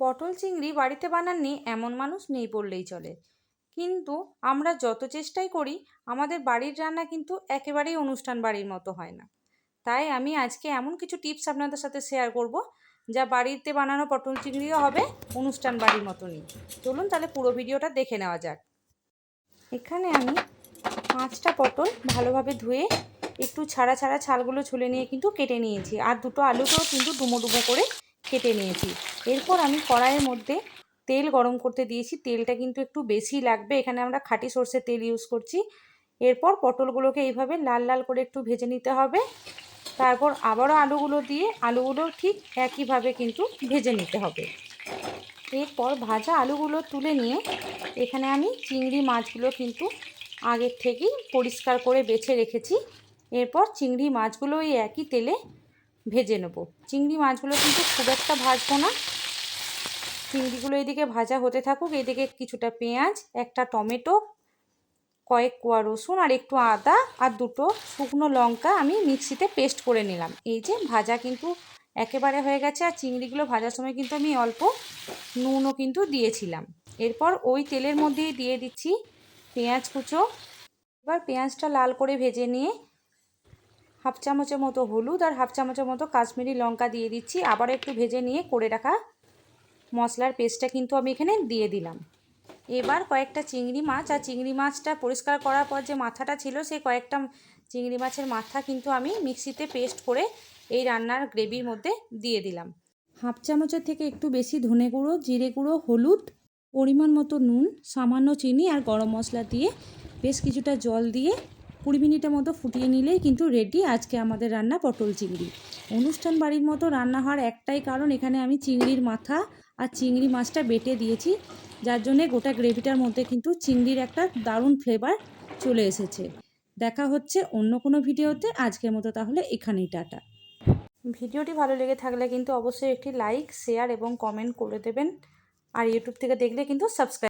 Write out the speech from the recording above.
পটল চিংড়ি বাড়িতে বানাননি এমন মানুষ নেই বললেই চলে। কিন্তু আমরা যত চেষ্টাই করি আমাদের বাড়ির রান্না কিন্তু একেবারেই অনুষ্ঠান বাড়ির মতো হয় না। তাই আমি আজকে এমন কিছু টিপস আপনাদের সাথে শেয়ার করব যা বাড়িতে বানানো পটল চিংড়িও হবে অনুষ্ঠান বাড়ির মতনই। চলুন তাহলে পুরো ভিডিওটা দেখে নেওয়া যাক। এখানে আমি 5টা পটল ভালোভাবে ধুয়ে একটু ছাড়া ছাড়া ছালগুলো ছুলে নিয়ে কিন্তু কেটে নিয়েছি, আর দুটো আলুকেও কিন্তু ডুমো ডুমো করে কেটে নিয়েছি। এরপর আমি কড়াইয়ের মধ্যে তেল গরম করতে দিয়েছি। তেলটা কিন্তু একটু বেশি লাগবে, এখানে আমরা খাঁটি সর্ষের তেল ইউজ করছি। এরপর পটলগুলোকে এইভাবে লাল লাল করে একটু ভেজে নিতে হবে। তারপর আবারও আলুগুলো দিয়ে আলুগুলো ঠিক একইভাবে কিন্তু ভেজে নিতে হবে। এরপর ভাজা আলুগুলো তুলে নিয়ে এখানে আমি চিংড়ি মাছগুলো কিন্তু আগের থেকেই পরিষ্কার করে বেছে রেখেছি। এরপর চিংড়ি মাছগুলো এই একই তেলে ভেজে নেব। চিংড়ি মাছগুলো কিন্তু খুব একটা ভাজবো না, চিংড়িগুলো এদিকে ভাজা হতে থাকুক। এদিকে কিছুটা পেঁয়াজ, একটা টমেটো, কয়েক কোয়া রসুন আর একটু আদা আর দুটো শুকনো লঙ্কা আমি মিক্সিতে পেস্ট করে নিলাম। এই যে ভাজা কিন্তু একেবারে হয়ে গেছে, আর চিংড়িগুলো ভাজার সময় কিন্তু আমি অল্প নুনও কিন্তু দিয়েছিলাম। এরপর ওই তেলের মধ্যেই দিয়ে দিচ্ছি পেঁয়াজ কুচো। এবার পেঁয়াজটা লাল করে ভেজে নিয়ে হাফ চামচের মতো হলুদ আর হাফ চামচের মতো কাশ্মীরি লঙ্কা দিয়ে দিচ্ছি। আবার একটু ভেজে নিয়ে করে রাখা মশলার পেস্টটা কিন্তু আমি এখানে দিয়ে দিলাম। এবার কয়েকটা চিংড়ি মাছ, আর চিংড়ি মাছটা পরিষ্কার করার পর যে মাথাটা ছিল সেই কয়েকটা চিংড়ি মাছের মাথা কিন্তু আমি মিক্সিতে পেস্ট করে এই রান্নার গ্রেভির মধ্যে দিয়ে দিলাম। হাফ চামচের থেকে একটু বেশি ধনে গুঁড়ো, জিরে গুঁড়ো, হলুদ, পরিমাণ মতো নুন, সামান্য চিনি আর গরম মশলা দিয়ে বেশ কিছুটা জল দিয়ে 20 মিনিটের মতো ফুটিয়ে নিলেই কিন্তু রেডি আজকে আমাদের রান্না পটল চিংড়ি। অনুষ্ঠান বাড়ির মতো রান্না হওয়ার একটাই কারণ, এখানে আমি চিংড়ির মাথা আর চিংড়ি মাছটা বেটে দিয়েছি, যার জন্যে গোটা গ্রেভিটার মধ্যে কিন্তু চিংড়ির একটা দারুণ ফ্লেভার চলে এসেছে। দেখা হচ্ছে অন্য কোনো ভিডিওতে। আজকের মতো তাহলে এখানেই টাটা। ভিডিওটি ভালো লেগে থাকলে কিন্তু অবশ্যই একটি লাইক, শেয়ার এবং কমেন্ট করে দেবেন। আর ইউটিউব থেকে দেখলে কিন্তু সাবস্ক্রাইব